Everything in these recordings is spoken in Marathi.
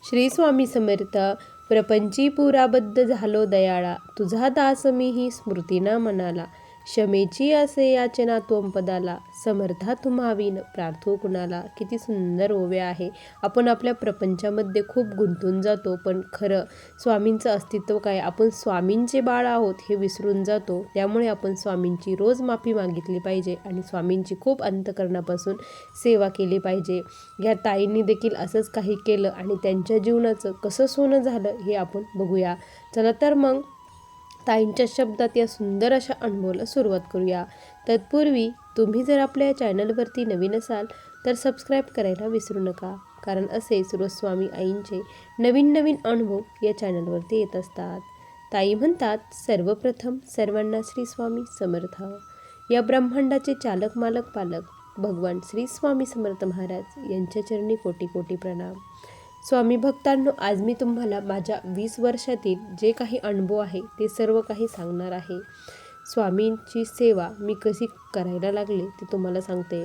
श्री स्वामी समर्थ. प्रपंची पुराबद्ध झालो दयाळा, तुझा दास मीही स्मृतीना मनाला. क्षमेची असे याचना त्वंपदाला, समर्था तुम्हावीन प्रार्थो कुणाला. किती सुंदर ओव्या आहे. आपण आपल्या प्रपंचामध्ये खूप गुंतून जातो, पण खरं स्वामींचं अस्तित्व काय, आपण स्वामींचे बाळ आहोत हे विसरून जातो. त्यामुळे आपण स्वामींची रोज माफी मागितली पाहिजे आणि स्वामींची खूप अंतःकरणापासून सेवा केली पाहिजे. या ताईंनी देखील असंच काही केलं आणि त्यांच्या जीवनाचं कसं सोनं झालं हे आपण बघूया. चला तर मग ताईंच्या शब्दात या सुंदर अशा अनुभवाला सुरुवात करूया. तत्पूर्वी तुम्ही जर आपल्या चॅनलवरती नवीन असाल तर सबस्क्राईब करायला विसरू नका, कारण असेच रोज स्वामी आईंचे नवीन नवीन अनुभव या चॅनलवरती येत असतात. ताई म्हणतात, सर्वप्रथम सर्वांना श्री स्वामी समर्थ. या ब्रह्मांडाचे चालक मालक पालक भगवान श्री स्वामी समर्थ महाराज यांच्या चरणी कोटी कोटी प्रणाम. स्वामी भक्तांनो, आज मी तुम्हाला माझ्या 20 वर्षातील जे काही अनुभव आहे ते सर्व काही सांगणार आहे. स्वामींची सेवा मी कशी करायला लागले ते तुम्हाला सांगते.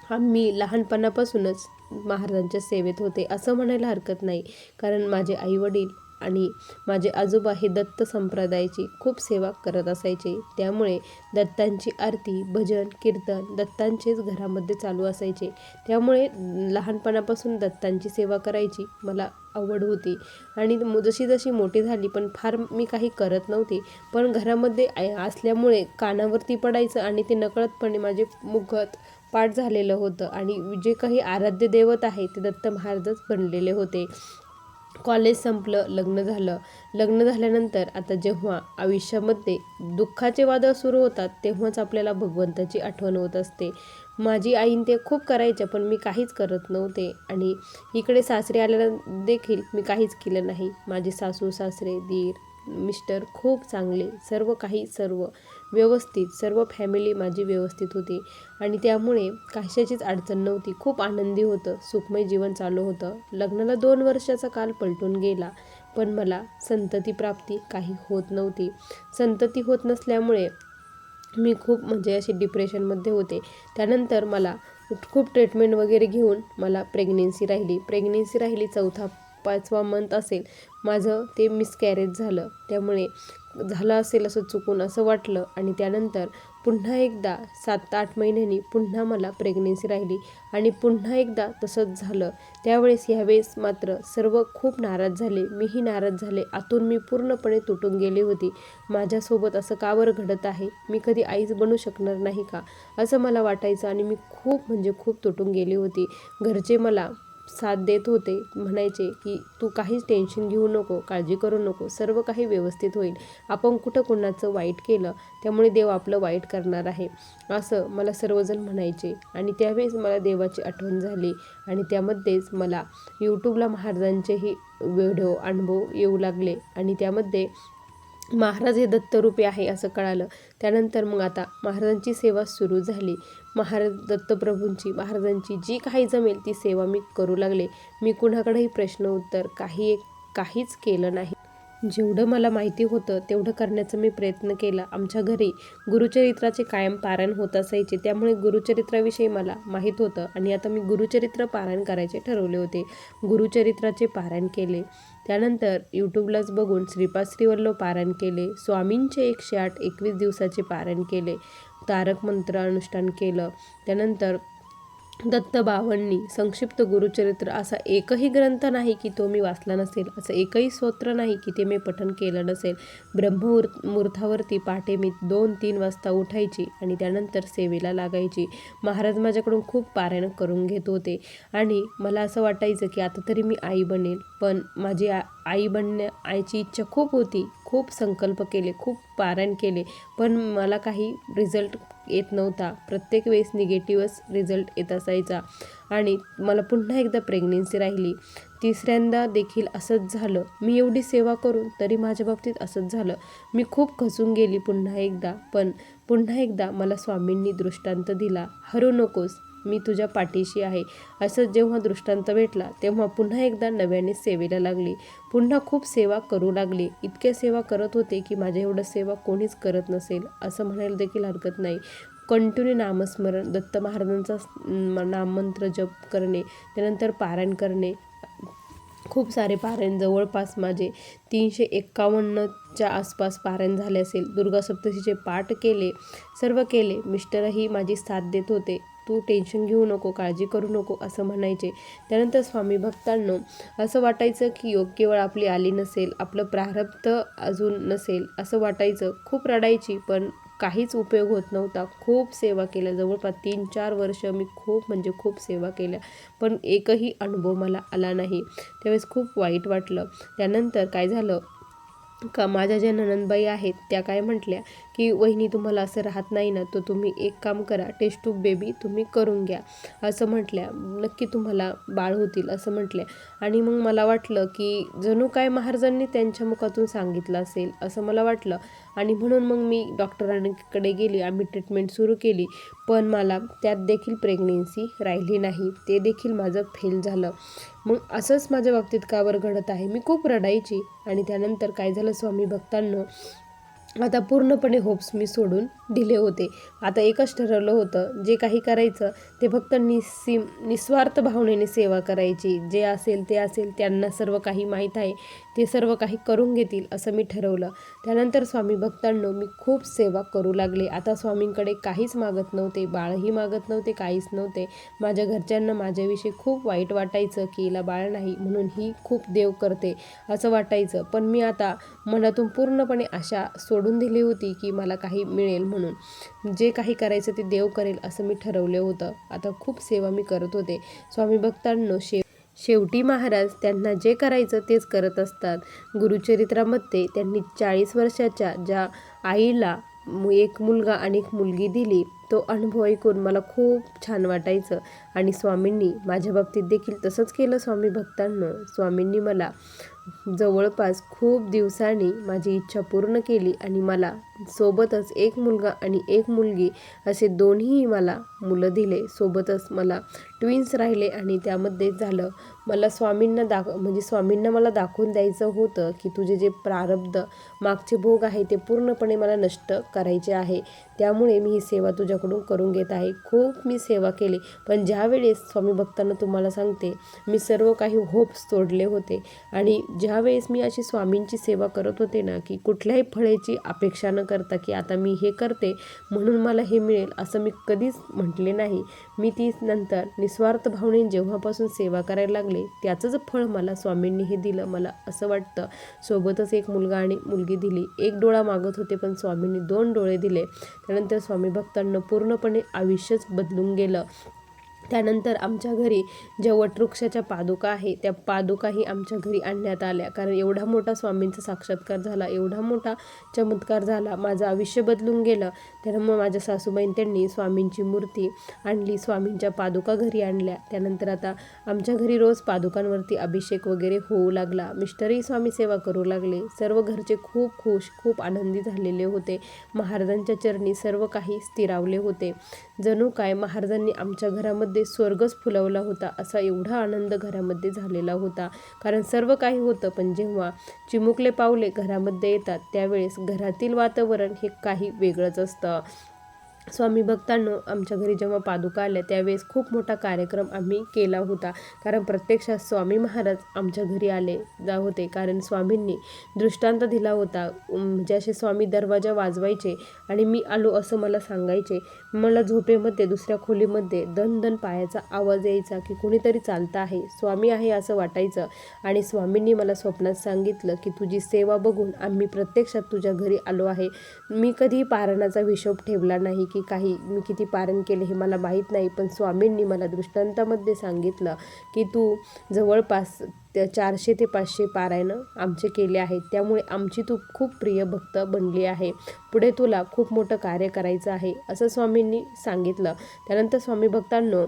आम्ही लहानपणापासूनच महाराजांच्या सेवेत होते असं म्हणायला हरकत नाही, कारण माझे आईवडील आणि माझे आजोबा हे दत्त संप्रदायाची खूप सेवा करत असायचे. त्यामुळे दत्तांची आरती, भजन, कीर्तन दत्तांचेच घरामध्ये चालू असायचे. त्यामुळे लहानपणापासून दत्तांची सेवा करायची मला आवड होती आणि जशी जशी मोठी झाली पण फार मी काही करत नव्हते, पण घरामध्ये असल्यामुळे कानावरती पडायचं आणि ते नकळतपणे माझे मुखात पाठ झालेलं होतं आणि जे काही आराध्य दैवत आहे ते दत्त महाराजच बनलेले होते. कॉलेज संपलं, लग्न झालं. लग्न झाल्यानंतर आता जेव्हा आयुष्यामध्ये दुःखाचे वादळ सुरू होतात तेव्हाच आपल्याला भगवंताची आठवण होत असते. माझी आईन ते खूप करायच्या, पण मी काहीच करत नव्हते आणि इकडे सासरे आल्यानं देखील मी काहीच केलं नाही. माझे सासू सासरे, दीर, मिस्टर खूप चांगले, सर्व काही सर्व व्यवस्थित, सर्व फॅमिली माझी व्यवस्थित होती आणि त्यामुळे कशाचीच अडचण नव्हती. खूप आनंदी होतं, सुखमय जीवन चालू होतं. लग्नाला 2 वर्षाचा काल पलटून गेला, पण मला संतती प्राप्ती काही होत नव्हती. संतती होत नसल्यामुळे मी खूप म्हणजे अशी डिप्रेशनमध्ये होते. त्यानंतर मला खूप ट्रीटमेंट वगैरे घेऊन मला प्रेग्नेन्सी राहिली 4-5वा मंथ असेल माझं, ते मिसकॅरेज झालं. त्यामुळे झालं असेल असं चुकून असं वाटलं आणि त्यानंतर पुन्हा एकदा 7-8 महिन्यांनी पुन्हा मला प्रेग्नेन्सी राहिली आणि पुन्हा एकदा तसंच झालं. ह्यावेळेस मात्र सर्व खूप नाराज झाले, मीही नाराज झाले. आतून मी पूर्णपणे तुटून गेली होती. माझ्यासोबत असं का बरं घडत आहे, मी कधी आईच बनू शकणार नाही का, असं मला वाटायचं आणि मी खूप म्हणजे खूप तुटून गेली होती. घरचे मला साथ देत होते, म्हणायचे की तू काहीच टेन्शन घेऊ नको, काळजी करू नको, सर्व काही व्यवस्थित होईल. आपण कुठं कोणाचं वाईट केलं त्यामुळे देव आपलं वाईट करणार आहे, असं मला सर्वजण म्हणायचे. आणि त्यावेळेस मला देवाची आठवण झाली आणि त्यामध्येच मला यूट्यूबला महाराजांचेही व्हिडिओ अनुभव येऊ लागले आणि त्यामध्ये महाराज हे दत्तरूपी आहे असं कळालं. त्यानंतर मग आता महाराजांची सेवा सुरू झाली. दत्तप्रभूंची, महाराजांची जी काही जमेल ती सेवा मी करू लागले. मी कुणाकडेही प्रश्न उत्तर काहीच केलं नाही. जेवढं मला माहिती होतं तेवढं करण्याचा मी प्रयत्न केला. आमच्या घरी गुरुचरित्राचे कायम पारायण होत असायचे, त्यामुळे गुरुचरित्राविषयी मला माहीत होतं आणि आता मी गुरुचरित्र पारायण करायचे ठरवले होते. गुरुचरित्राचे पारायण केले. त्यानंतर यूट्यूबलाच बघून श्रीपाद श्रीवल्लभ पारायण केले. स्वामींचे 108 21 दिवसाचे पारायण केले. तारक मंत्र अनुष्ठान केलं. त्यानंतर दत्तबाबांनी संक्षिप्त गुरुचरित्र असा एकही ग्रंथ नाही की तो मी वाचला नसेल, असं एकही स्तोत्र नाही की ते मी पठण केलं नसेल. ब्रह्ममुहूर्तावरती पहाटे मी 2-3 वाजता उठायची आणि त्यानंतर सेवेला लागायची. महाराज माझ्याकडून खूप पारायण करून घेत होते आणि मला असं वाटायचं की आता तरी मी आई बनेल, पण माझी आईची इच्छा खूप होती. खूप संकल्प केले, खूप पारायण केले, पण मला काही रिझल्ट येत नव्हता. प्रत्येक वेळेस निगेटिव्हच रिझल्ट येत असायचा आणि मला पुन्हा एकदा प्रेग्नेन्सी राहिली. 3ऱ्यांदा देखील असंच झालं. मी एवढी सेवा करून तरी माझ्या बाबतीत असंच झालं. मी खूप खचून गेली पुन्हा एकदा, पण पुन्हा एकदा मला स्वामींनी दृष्टांत दिला, हरू नकोस, मी तुझ्या पाठीशी आहे. असं जेव्हा दृष्टांत भेटला तेव्हा पुन्हा एकदा नव्याने सेवेला लागली. पुन्हा खूप सेवा करू लागली. इतक्या सेवा करत होते की माझ्या एवढं सेवा कोणीच करत नसेल असं म्हणायला देखील हरकत नाही. कंटिन्यू नामस्मरण, दत्त महाराजांचा नाममंत्र जप करणे, त्यानंतर पारायण करणे, खूप सारे पारायण, जवळपास माझे 351च्या आसपास पारायण झाले असेल. दुर्गा सप्तशतीचे पाठ केले, सर्व केले. मिस्टरही माझी साथ देत होते. तू टेन्शन घेऊ नको, काळजी करू नको असं म्हणायचे. त्यानंतर स्वामी भक्तांनो, असं वाटायचं की योग्य वेळ आपली आली नसेल, आपलं प्रारब्ध अजून नसेल असं वाटायचं. खूप रडायची, पण काहीच उपयोग होत नव्हता. खूप सेवा केल्या, जवळपास 3-4 वर्ष मी खूप म्हणजे खूप सेवा केल्या, पण एकही अनुभव मला आला नाही. त्यावेळेस खूप वाईट वाटलं. त्यानंतर काय झालं का, माझ्या ज्या नणंदबाई आहेत त्या काय म्हटल्या की वहिनी तुम्हाला असं राहत नाही ना, तर तुम्ही एक काम करा, टेस्ट ट्यूब बेबी तुम्ही करून घ्या असं म्हटल्या. नक्की तुम्हाला बाळ होतील असं म्हटल्या. आणि मग मला वाटलं की जणू काय महाराजांनी त्यांच्या मुखातून सांगितलं असेल असं मला वाटलं. आणि म्हणून मग मी डॉक्टरांकडे गेली, आम्ही ट्रीटमेंट सुरू केली. पण मला त्यात देखील प्रेग्नेन्सी राहिली नाही, ते देखील माझं फेल झालं. मग असंच माझ्या बाबतीत का बरं घडत आहे. मी खूप रडायची. आणि त्यानंतर काय झालं स्वामी भक्तांनो, आता पूर्णपणे होप्स मी सोडून दिले होते. आता एकच ठरवलं होतं, जे काही करायचं ते फक्त निस्वार्थ भावनेने सेवा करायची. जे असेल ते असेल, त्यांना सर्व काही माहीत आहे, ते सर्व काही करून घेतील असं मी ठरवलं. त्यानंतर स्वामी भक्तांनो, मी खूप सेवा करू लागले. आता स्वामींकडे काहीच मागत नव्हते, बाळही मागत नव्हते, काहीच नव्हते. माझ्या घरच्यांना माझ्याविषयी खूप वाईट वाटायचं की हिला बाळ नाही म्हणून ही खूप देव करते असं वाटायचं. पण मी आता मनातून पूर्णपणे आशा सोडून दिली होती की मला काही मिळेल म्हणून. जे काही करायचं ते देव करेल असं मी ठरवलं होतं. आता खूप सेवा मी करत होते. स्वामी भक्तांनो, शेवटी महाराज त्यांना जे करायचं तेच करत असतात. गुरुचरित्रामध्ये त्यांनी 40 वर्षाच्या ज्या आईला एक मुलगा आणि एक मुलगी दिली, तो अनुभव ऐकून मला खूप छान वाटायचं. आणि स्वामींनी माझ्या बाबतीत देखील तसंच केलं. स्वामी भक्तांनो, स्वामींनी मला जवळपास खूप दिवसांनी माझी इच्छा पूर्ण केली आणि मला सोबतच एक मुलगा आणि एक मुलगी असे दोन्ही मला मुलं दिले. सोबतच मला ट्विन्स राहिले. आणि त्यामध्ये झालं, मला स्वामींना मला दाखवून द्यायचं होतं की तुझे जे प्रारब्ध मागचे भोग आहे ते पूर्णपणे मला नष्ट करायचे आहे. त्यामुळे मी ही सेवा तुझ्याकडून करून घेत आहे. खूप मी सेवा केली, पण ज्यावेळेस स्वामी भक्तांना तुम्हाला सांगते, मी सर्व काही होप्स सोडले होते. आणि ज्यावेळेस मी अशी स्वामींची सेवा करत होते ना, की कुठल्याही फळाची अपेक्षा न करता की आता मी हे करते म्हणून मला हे मिळेल असं मी कधीच म्हटले नाही. मी ती नंतर निस्वार्थ भावनेने जेव्हापासून सेवा करायला लागले, त्याचंच फळ मला स्वामींनी हे दिलं, मला असं वाटतं. सोबतच एक मुलगा आणि मुलगी दिली. एक डोळा मागत होते, पण स्वामींनी 2 डोळे दिले. त्यानंतर स्वामी भक्तांना पूर्णपणे आयुष्यच बदलून गेलं. त्यानंतर आमच्या घरी ज्या वटवृक्षाच्या पादुका आहे, त्या पादुकाही आमच्या घरी आणण्यात आल्या. कारण एवढा मोठा स्वामींचा साक्षात्कार झाला, एवढा मोठा चमत्कार झाला, माझं आयुष्य बदलून गेलं. त्यामुळे माझ्या सासूबाईंनी त्यांनी स्वामींची मूर्ती आणली, स्वामींच्या पादुका घरी आणल्या. त्यानंतर आता आमच्या घरी रोज पादुकांवरती अभिषेक वगैरे होऊ लागला. मिस्टरही स्वामी सेवा करू लागले. सर्व घरचे खूप खुश, खूप आनंदी झालेले होते. महाराजांच्या चरणी सर्व काही स्थिरावले होते. जणू काय महाराजांनी आमच्या घरामध्ये स्वर्गच फुलवला होता, असा एवढा आनंद घरामध्ये झालेला होता. कारण सर्व काही होतं, पण जेव्हा चिमुकले पावले घरामध्ये येतात त्यावेळेस घरातील वातावरण हे काही वेगळंच असतं. स्वामी भक्तांनो, आमच्या घरी जेव्हा पादुका आल्या त्यावेळेस खूप मोठा कार्यक्रम आम्ही केला होता. कारण प्रत्यक्षात स्वामी महाराज आमच्या घरी आले होते. कारण स्वामींनी दृष्टांत दिला होता. म्हणजे असे स्वामी दरवाजा वाजवायचे आणि मी आलो असं मला सांगायचे. मला झोपेमध्ये दुसऱ्या खोलीमध्ये दन पायाचा आवाज यायचा की कोणीतरी चालतं आहे, स्वामी आहे असं वाटायचं. आणि स्वामींनी मला स्वप्नात सांगितलं की तुझी सेवा बघून आम्ही प्रत्यक्षात तुझ्या घरी आलो आहे. मी कधी पारणाचा हिशोब ठेवला नाही की मी किती पारण केले हे मला माहीत नाही, पण स्वामींनी मला दृष्टांतामध्ये सांगितलं की तू जवळपास 400 ते 500 पारायणं आमचे केले आहेत. त्यामुळे आमची तू खूप प्रिय भक्त बनली आहे. पुढे तुला खूप मोठं कार्य करायचं आहे असं स्वामींनी सांगितलं. त्यानंतर स्वामी भक्तांनो,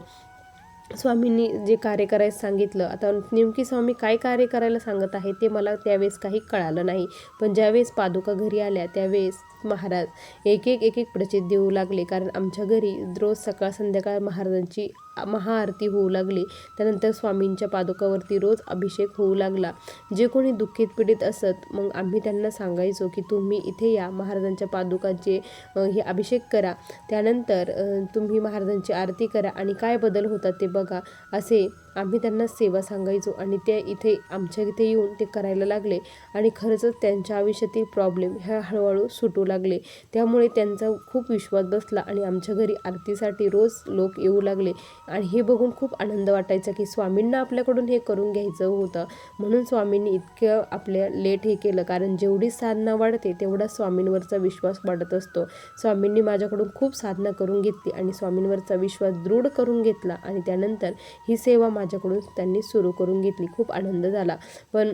स्वामींनी जे कार्य करायला सांगितलं, आता नेमकी स्वामी काय कार्य करायला सांगत आहे ते मला त्यावेळेस काही कळालं नाही. पण ज्यावेळेस पादुका घरी आल्या त्यावेळेस महाराज एक एक प्रचित देऊ लागले. कारण आमच्या घरी रोज सकाळ संध्याकाळ महाराजांची महाआरती होऊ लागली. त्यानंतर स्वामींच्या पादुकावरती रोज अभिषेक होऊ लागला. जे कोणी दुःखित पीडित असत मग आम्ही त्यांना सांगायचो की तुम्ही इथे या, महाराजांच्या पादुकांचे हे अभिषेक करा, त्यानंतर तुम्ही महाराजांची आरती करा आणि काय बदल होतात ते बघा, असे आम्ही त्यांना सेवा सांगायचो. आणि ते इथे आमच्या इथे येऊन ते करायला लागले आणि खरंच त्यांच्या आयुष्यातील प्रॉब्लेम ह्या हळूहळू सुटू लागले. त्यामुळे त्यांचा खूप विश्वास बसला आणि आमच्या घरी आरतीसाठी रोज लोक येऊ लागले. आणि हे बघून खूप आनंद वाटायचा की स्वामींना आपल्याकडून हे करून घ्यायचं होतं, म्हणून स्वामींनी इतकं आपल्या लेट हे केलं. कारण जेवढी साधना वाढते तेवढा स्वामींवरचा विश्वास वाढत असतो. स्वामींनी माझ्याकडून खूप साधना करून घेतली आणि स्वामींवरचा विश्वास दृढ करून घेतला आणि त्यानंतर ही सेवा माझ्याकडून त्यांनी सुरू करून घेतली. खूप आनंद झाला. पण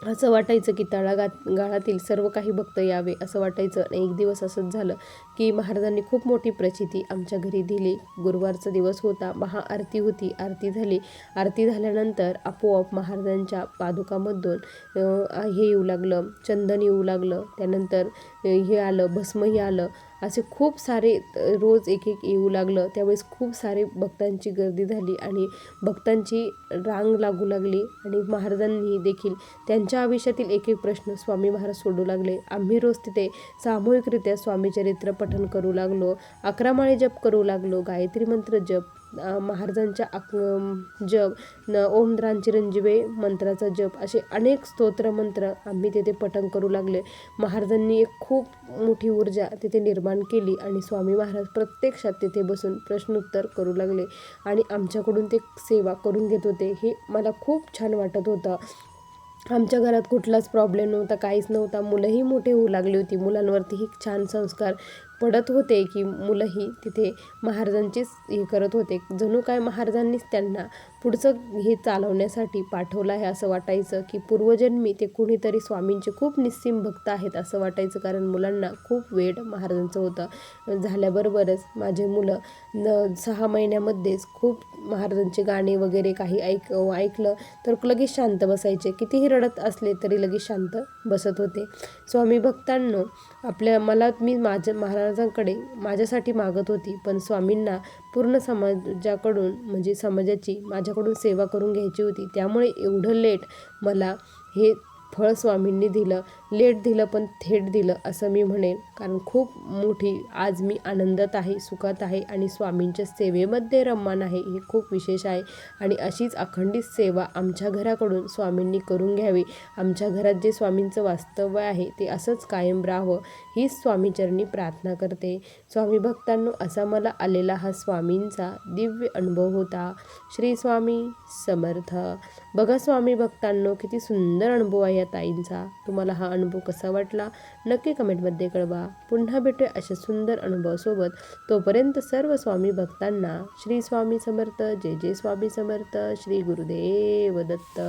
असं वाटायचं की गाळातील सर्व काही भक्त यावे असं वाटायचं. आणि एक दिवस असंच झालं की महाराजांनी खूप मोठी प्रचिती आमच्या घरी दिली. गुरुवारचा दिवस होता, महाआरती होती, आरती झाली. आरती झाल्यानंतर आपोआप महाराजांच्या पादुकामधून हे येऊ लागलं, चंदन येऊ लागलं, त्यानंतर हे आलं, भस्मही आलं. असे खूप सारे रोज एक एक येऊ लागलं. त्यावेळेस खूप सारे भक्तांची गर्दी झाली आणि भक्तांची रांग लागू लागली. आणि महाराजांनी देखील त्यांच्या आयुष्यातील एक एक प्रश्न स्वामी महाराज सोडू लागले. आम्ही रोज तिथे सामूहिकरित्या स्वामीचरित्र पठण करू लागलो, 11 माळे जप करू लागलो, गायत्री मंत्र जप, महाराजांच्या जप, ओम चिरंजीवे मंत्राचा जप, असे अनेक स्तोत्र मंत्र आम्ही तिथे पठण करू लागले. महाराजांनी एक खूप मोठी ऊर्जा तिथे निर्माण केली आणि स्वामी महाराज प्रत्यक्षात तिथे बसून प्रश्नोत्तर करू लागले आणि आमच्याकडून ते सेवा करून घेत होते. हे मला खूप छान वाटत होतं. आमच्या घरात कुठलाच प्रॉब्लेम नव्हता, काहीच नव्हता. मुलंही मोठे होऊ लागली होती, मुलांवरतीही छान संस्कार पडत होते की मुलंही तिथे महाराजांचीच हे करत होते. जणू काय महाराजांनीच त्यांना पुढचं हे चालवण्यासाठी पाठवलं आहे असं वाटायचं की पूर्वजन्मी ते कुणीतरी स्वामींचे खूप निस्सीम भक्त आहेत असं वाटायचं. कारण मुलांना खूप वेड महाराजांचं होतं. झाल्याबरोबरच माझे मुलं 6 महिन्यामध्येच खूप महाराजांचे गाणे वगैरे काही ऐकलं तर लगेच शांत बसायचे. कितीही रडत असले तरी लगेच शांत बसत होते. स्वामी भक्तांनो, मी माझ्या महाराजांकडे माझ्यासाठी मागत होती, पण स्वामींना पूर्ण समाजाकडून म्हणजे समाजाची माझ्याकडून सेवा करून घ्यायची होती. त्यामुळे एवढं लेट मला हे फळ स्वामींनी दिलं. लेट दिलं पण थेट दिलं असं मी म्हणेन. कारण खूप मोठी आज मी आनंदात आहे, सुखात आहे आणि स्वामींच्या सेवेमध्ये रममान आहे. हे खूप विशेष आहे आणि अशीच अखंडित सेवा आमच्या घराकडून स्वामींनी करून घ्यावी. आमच्या घरात जे स्वामींचं वास्तव्य आहे ते असंच कायम राहावं हीच स्वामीचरणी प्रार्थना करते. स्वामी भक्तांनो, असा मला आलेला हा स्वामींचा दिव्य अनुभव होता. श्री स्वामी समर्थ. बघा स्वामी भक्तांनो, किती सुंदर अनुभव आहे या ताईंचा. तुम्हाला हा अनुभव कसा वाटला नक्की कमेंटमध्ये कळवा. पुन्हा भेटूया अशा सुंदर अनुभवासोबत. तोपर्यंत सर्व स्वामी भक्तांना श्री स्वामी समर्थ. जय जय स्वामी समर्थ. श्री गुरुदेव दत्त.